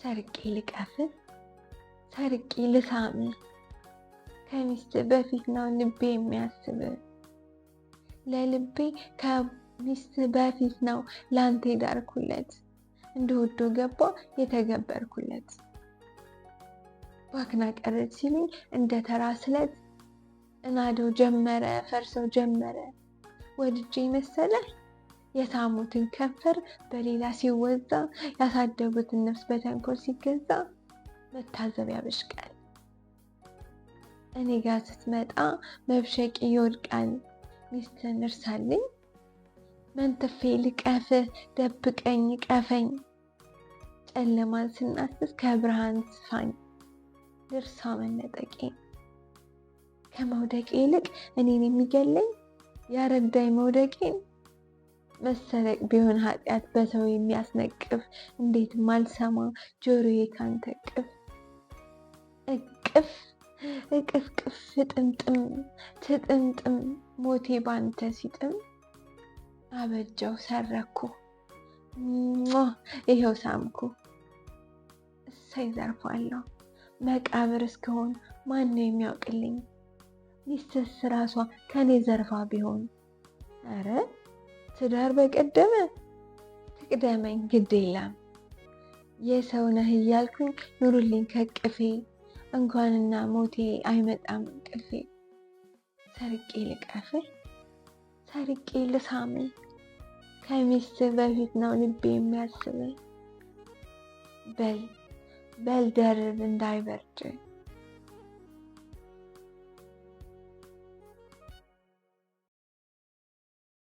ሰርቄ ልቀፍህ፣ ሰርቄ ልሳምህ። ከሚስት በፊት ነው ልቤ የሚያስብህ። ለልቤ ከሚስት በፊት ነው ላንተ የዳርኩለት። እንደወዶ ገባ የተገበርኩለት። ባክና ቀረች ሲሉኝ እንደ ተራ ስለት እናደው ጀመረ ፈርሰው ጀመረ። ወድጄ መሰለ የሳሙትን ከንፈር በሌላ ሲወዛ፣ ያሳደጉትን ነፍስ በተንኮል ሲገዛ። መታዘብ ያበሽቃል እኔ ጋር ስትመጣ መብሸቅ ይወድቃል። ሚስትን እርሳልኝ መንትፌ ልቀፍህ፣ ደብቀኝ ቀፈኝ። ጨለማን ስናስስ ከብርሃን ስፋኝ፣ ልርሳ መነጠቄ። ከመውደቄ ይልቅ እኔን የሚገለኝ ያረዳኝ መውደቄን። መሰረቅ ቢሆን ኃጢአት በሰው የሚያስነቅፍ፣ እንዴት ማልሰማ ጆሮዬ ካንተ እቅፍ። እቅፍ እቅፍቅፍ ፍጥምጥም ትጥምጥም ሞቴ ባንተ ሲጥም። አበጀው ሰረኩ ይኸው ሳምኩ። እሰይ ዘርፋለሁ መቃብር እስከሆን ማን ነው የሚያውቅልኝ? ሚስትስ ራሷ ከኔ ዘርፋ ቢሆን። አረ ትዳር በቀደመ ትቅደመኝ ግድ የለም። የሰው ነህ እያልኩኝ ኑሩልኝ ከቅፌ። እንኳንና ሞቴ አይመጣም እንቅልፌ። ሰርቄ ልቀፍህ፣ ሰርቄ ልሳምህ። ከሚስት በፊት ነው ልቤ የሚያስብህ። በል ደርብ እንዳይበርድ